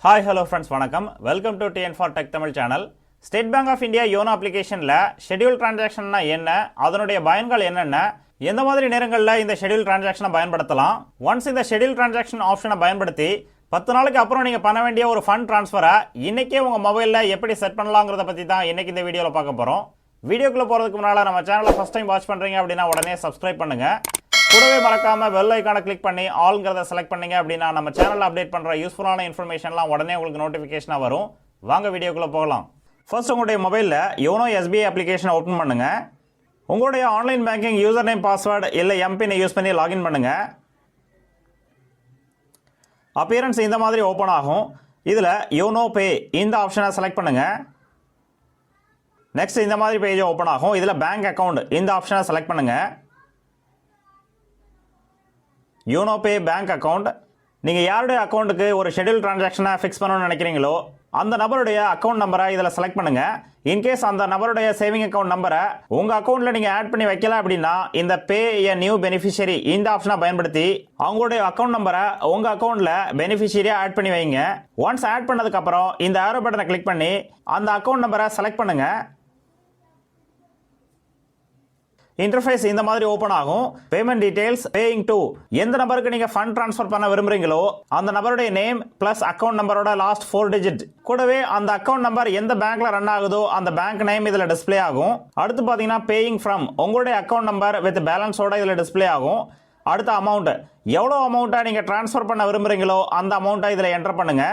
Hi, hello friends, வணக்கம். Welcome to TN for Tech Tamil channel. State Bank of India YONO applicationல scheduled transactionனா என்ன, அதனுடைய பயன்கள் என்னென்ன, எந்த மாதிரி நேரங்கள்ல இந்த scheduled transactionனை பயன்படுத்தலாம், once இந்த scheduled transaction ஆப்ஷனை பயன்படுத்தி 10 நாளுக்கு அப்புறம் நீங்க பண்ண வேண்டிய ஒரு ஃபண்ட் ட்ரான்ஸ்ஃபரை இன்னைக்கே உங்க மொபைல்ல எப்படி செட் பண்ணலாம்ங்கறத பத்தி தான் இன்னைக்கு இந்த வீடியோல பார்க்க போறோம். வீடியோக்குள்ள போறதுக்கு முன்னால நம்ம சேனலை ஃபர்ஸ்ட் டைம் வாட்ச் பண்றீங்க அப்படினா உடனே Subscribe பண்ணுங்க. கூடவே மறக்காம பெல் ஐகானை கிளிக் பண்ணி ஆல்ங்கறத செலக்ட் பண்ணீங்க அப்படினா நம்ம சேனல்ல அப்டேட் பண்ற யூஸ்ஃபுல்லான இன்ஃபர்மேஷன்லாம் உடனே உங்களுக்கு நோட்டிஃபிகேஷனா வரும். வாங்க வீடியோக்குள்ள போகலாம். ஃபர்ஸ்ட் உங்களுடைய மொபைல்ல YONO SBI அப்ளிகேஷனை ஓபன் பண்ணுங்க. உங்களுடைய online banking user name password இல்ல எம்பின் யூஸ் பண்ணி லாகின் பண்ணுங்க. அப்பியரன்ஸ் இந்த மாதிரி ஓபன் ஆகும். இதுல YONO Pay இந்த ஆப்ஷனை செலக்ட் பண்ணுங்க. நெக்ஸ்ட் இந்த மாதிரி பேஜ் ஓபன் ஆகும். இதுல பேங்க் அக்கவுண்ட் இந்த ஆப்ஷனை செலக்ட் பண்ணுங்க. YONO Pay பேங்க் அக்கவுண்ட் நீங்கள் யாருடைய அக்கௌண்ட்டுக்கு ஒரு ஷெட்யூல் டிரான்சாக்ஷனை ஃபிக்ஸ் பண்ணணும்னு நினைக்கிறீங்களோ அந்த நபருடைய அக்கௌண்ட் நம்பரை இதில் செலக்ட் பண்ணுங்கள். இன்கேஸ் அந்த நபருடைய சேவிங் அக்கௌண்ட் நம்பரை உங்கள் அக்கௌண்ட்டில் நீங்கள் ஆட் பண்ணி வைக்கல அப்படின்னா இந்த பே எ நியூ பெனிஃபிஷியரி இந்த ஆப்ஷனை பயன்படுத்தி அவங்களுடைய அக்கௌண்ட் நம்பரை உங்கள் அக்கௌண்ட்டில் பெனிஃபிஷியரியாக ஆட் பண்ணி வைங்க. ஒன்ஸ் ஆட் பண்ணதுக்கப்புறம் இந்த ஆரோ பட்டனை கிளிக் பண்ணி அந்த அக்கௌண்ட் நம்பரை செலக்ட் பண்ணுங்கள். இன்டர்ஃபேஸ் இந்த மாதிரி ஓபன் ஆகும். பேமெண்ட் டீடைல்ஸ், பேயிங் டு எந்த நபருக்கு நீங்க ஃபண்ட் ட்ரான்ஸ்ஃபர் பண்ண விரும்புறீங்களோ அந்த நபருடைய நேம் பிளஸ் அக்கவுண்ட் நம்பரோட லாஸ்ட் 4 டிஜிட் கூடவே அந்த அக்கவுண்ட் நம்பர் எந்த பேங்க்ல ரன் ஆகுதோ அந்த பேங்க் நேம் இதுல டிஸ்ப்ளே ஆகும். அடுத்து பாத்தீங்கன்னா பேயிங் ஃப்ரம் உங்களுடைய அக்கவுண்ட் நம்பர் வித் பேலன்ஸோட இதுல டிஸ்ப்ளே ஆகும். அடுத்த அமௌண்ட் எவ்வளவு அமௌண்ட்டை நீங்க ட்ரான்ஸ்ஃபர் பண்ண விரும்புறீங்களோ அந்த அமௌண்ட்டை இதுல என்டர் பண்ணுங்க.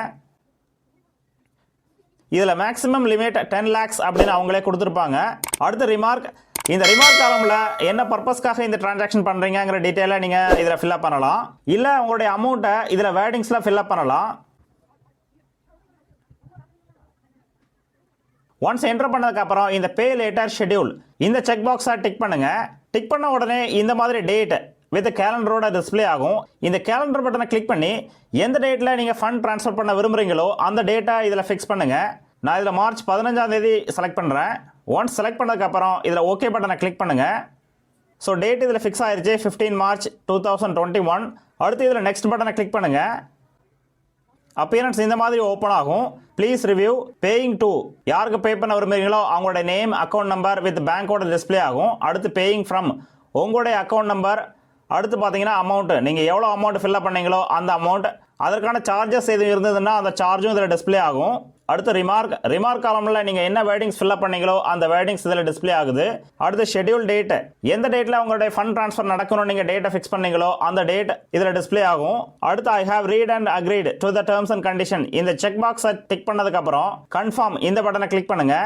இதுல மேக்ஸிமம் லிமிட் 10 lakhs அப்படின்னு அவங்களே கொடுத்துருப்பாங்க. அடுத்து ரிமார்க், இந்த ரிமார்க் காலம்ல என்ன பர்பஸ்க்காக இந்த டிரான்சாக்ஷன் பண்றீங்கங்கிற டீடைலை நீங்க இதுல ஃபில் அப் பண்ணலாம். இல்ல உங்களுடைய அமௌண்ட்டை இதுல வேர்டிங்ஸ்ல ஃபில் அப் பண்ணலாம். ஒன்ஸ் என்டர் பண்ணதுக்கு அப்புறம் இந்த பே லேட்டர் ஷெட்யூல் இந்த செக் பாக்ஸை டிக் பண்ணுங்க. டிக் பண்ண உடனே இந்த மாதிரி டேட் வித் கேலண்டரோட டிஸ்ப்ளே ஆகும். இந்த கேலண்டர் பட்டனை கிளிக் பண்ணி எந்த டேட்ல நீங்க ஃபண்ட் ட்ரான்ஸ்ஃபர் பண்ண விரும்புறீங்களோ அந்த டேட்டை இதுல ஃபிக்ஸ் பண்ணுங்க. நான் இதுல மார்ச் 15ஆம் தேதி செலக்ட் பண்றேன். ஒன்ஸ் செலக்ட் பண்ணதுக்கு அப்புறம் இதுல ஓகே பட்டனை கிளிக் பண்ணுங்க. ஸோ டேட் இதுல ஃபிக்ஸ் ஆயிருச்சு 15 மார்ச் 2021. அடுத்து இதுல நெக்ஸ்ட் பட்டனை கிளிக் பண்ணுங்க. அப்பியரன்ஸ் இந்த மாதிரி ஓப்பன் ஆகும். ப்ளீஸ் ரிவ்யூ பேயிங் டு யாருக்கு பே பண்ண விரும்புறீங்களோ அவங்களோட நேம் அக்கௌண்ட் நம்பர் வித் பேங்கோட டிஸ்ப்ளே ஆகும். அடுத்து பேயிங் ஃப்ரம் உங்களுடைய அக்கௌண்ட் நம்பர். அடுத்து பார்த்தீங்கன்னா அமௌண்ட் நீங்கள் எவ்வளோ அமௌண்ட் ஃபில்அப் பண்ணீங்களோ அந்த அமௌண்ட், அதற்கான சார்ஜஸ் எதுவும் இருந்ததுன்னா அந்த சார்ஜும் இதில் டிஸ்ப்ளே ஆகும். அடுத்து ரிமார்க் காலமில் நீங்கள் என்ன வேர்டிங்ஸ் ஃபில்அப் பண்ணீங்களோ அந்த வேர்டிங்ஸ் இதில் டிஸ்ப்ளே ஆகுது. அடுத்து ஷெட்யூல் டேட் எந்த டேட்டில் உங்களுடைய ஃபண்ட் ட்ரான்ஸ்ஃபர் நடக்கணும் நீங்கள் டேட்டை ஃபிக்ஸ் பண்ணீங்களோ அந்த டேட் இதில் டிஸ்ப்ளே ஆகும். அடுத்து I have read and agreed to the terms and condition இந்த செக் பாக்ஸை டிக் பண்ணதுக்கப்புறம் கன்ஃபார்ம் இந்த பட்டனை கிளிக் பண்ணுங்க.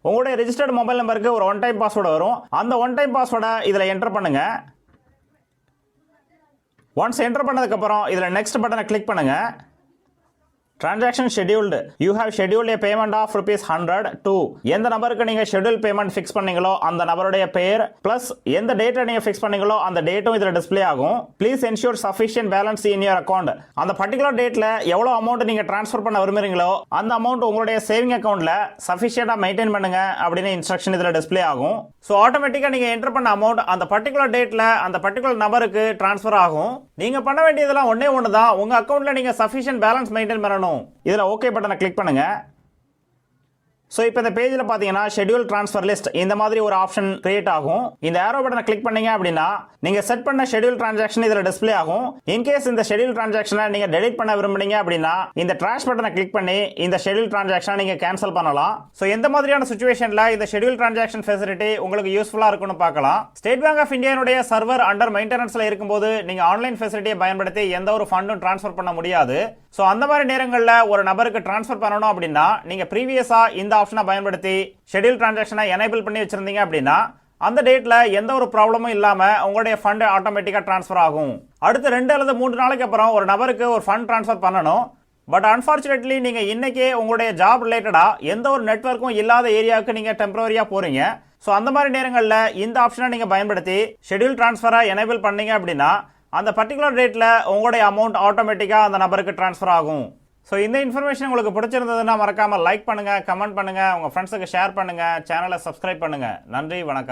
உங்களுடைய ரெஜிஸ்டர்ட் மொபைல் நம்பருக்கு ஒரு ஒன் டைம் பாஸ்வேர்டு வரும். அந்த ஒன் டைம் பாஸ்வேர்டை இதில் என்டர் பண்ணுங்க. ஒன்ஸ் என்டர் பண்ணதுக்கு அப்புறம் இதுல நெக்ஸ்ட் பட்டனை கிளிக் பண்ணுங்க. Transaction scheduled you have scheduled a payment of ₹100 to எந்த நபருக்கு நீங்க ஷெட்யூல் பேமெண்ட் ஃபிக்ஸ் பண்ணீங்களோ அந்த நபருடைய பெயர் பிளஸ் எந்த டேட்டை நீங்க ஃபிக்ஸ் பண்ணீங்களோ அந்த டேட்டும் இதுல டிஸ்ப்ளே ஆகும். Please ensure sufficient balance in your account அந்த பர்டிகுலர் டேட்ல எவ்வளவு அமௌண்ட் நீங்க ட்ரான்ஸ்ஃபர் பண்ண விரும்புறீங்களோ அந்த அமௌண்ட் உங்களுடைய சேவிங் அக்கௌண்ட்ல சஃபிஷியன்டா மெயின்டைன் பண்ணுங்க அப்படின்னு இன்ஸ்ட்ரக்ஷன் இதுல டிஸ்ப்ளே ஆகும். ஸோ ஆட்டோமேட்டிக்கா நீங்க என்டர் பண்ண அமௌண்ட் அந்த பர்டிகுலர் டேட்ல அந்த பர்டிகுலர் நபருக்கு டிரான்ஸ்ஃபர் ஆகும். நீங்க பண்ண வேண்டியதெல்லாம் ஒன்னே ஒன்று தான், உங்க அக்கௌண்ட்ல நீங்க சஃபிஷியன்ட் பேலன்ஸ் மெயின்டைன் பண்ணணும். இதுல ஓகே பட்டனை கிளிக் பண்ணுங்க. சோ இப்போ இந்த பேஜ்ல பாத்தீங்கன்னா ஷெட்யூல் ட்ரான்ஸ்ஃபர் லிஸ்ட் இந்த மாதிரி ஒரு ஆப்ஷன் கிரியேட் ஆகும். இந்த ஆரோ பட்டனை கிளிக் பண்ணீங்க அப்படின்னா நீங்க செட் பண்ண ஷெட்யூல் டிரான்சாக்ஷன் இதுல டிஸ்ப்ளே ஆகும். இன்கேஸ் இந்த ஷெட்யூல் டிரான்சாக்ஷனை நீங்க டெலீட் பண்ண விரும்புறீங்க அப்படின்னா இந்த ட்ராஷ் பட்டனை கிளிக் பண்ணி இந்த ஷெட்யூல் டிரான்சாக்ஷனை நீங்க கேன்சல் பண்ணலாம். சோ எந்த மாதிரியான சிச்சுவேஷன்ல இந்த ஷெட்யூல் டிரான்சாக்ஷன் ஃபெசிலிட்டி உங்களுக்கு யூஸ்ஃபுல்லா இருக்கும்னு பார்க்கலாம். ஸ்டேட் பேங்க் ஆஃப் இந்தியாவுடைய சர்வர் அண்டர் மெயின்டெனன்ஸ்ல இருக்கும்போது நீங்க ஆன்லைன் ஃபெசிலிட்டியை பயன்படுத்தி எந்த ஒரு ஃபண்டும் ட்ரான்ஸ்ஃபர் பண்ண முடியாது. சோ அந்த மாதிரி நேரங்கள்ல ஒரு நபருக்கு ட்ரான்ஸ்ஃபர் பண்ணணும் அப்படின்னா நீங்க ப்ரீவியஸா இந்த ஆப்ஷனை பயன்படுத்தி ஷெட்யூல் டிரான்சாக்ஷனை எனேபிள் பண்ணி வச்சிருந்தீங்க அப்படின்னா அந்த டேட்ல எந்த ஒரு ப்ராப்ளமும் இல்லாம உங்களுடைய ஃபண்ட் ஆட்டோமேட்டிக்கா டிரான்ஸ்ஃபர் ஆகும். அடுத்து 2 அல்லது 3 நாளைக்கு அப்புறம் ஒரு நபருக்கு ஒரு ஃபண்ட் டிரான்ஸ்ஃபர் பண்ணணும். பட் அன்பார்ச்சுனேட்லி நீங்க இன்னைக்கே உங்களுடைய ஜாப் ரிலேட்டடா எந்த ஒரு நெட்வொர்க்கும் இல்லாத ஏரியாவுக்கு நீங்க டெம்பரரியா போறீங்க. சோ அந்த மாதிரி நேரங்கள்ல இந்த ஆப்ஷனை நீங்க பயன்படுத்தி ஷெட்யூல் டிரான்ஸ்ஃபரை எனேபிள் பண்ணீங்க அப்படின்னா அந்த பர்டிகுலர் டேட்ல உங்களுடைய அமௌண்ட் ஆட்டோமேட்டிக்கா அந்த நபருக்கு டிரான்ஸ்ஃபர் ஆகும். ஸோ இந்த இன்ஃபர்மேஷன் உங்களுக்கு பிடிச்சிருந்ததுன்னா மறக்காம லைக் பண்ணுங்க, கமெண்ட் பண்ணுங்க, உங்க ஃப்ரெண்ட்ஸுக்கு ஷேர் பண்ணுங்க, சேனலை சப்ஸ்கிரைப் பண்ணுங்க. நன்றி, வணக்கம்.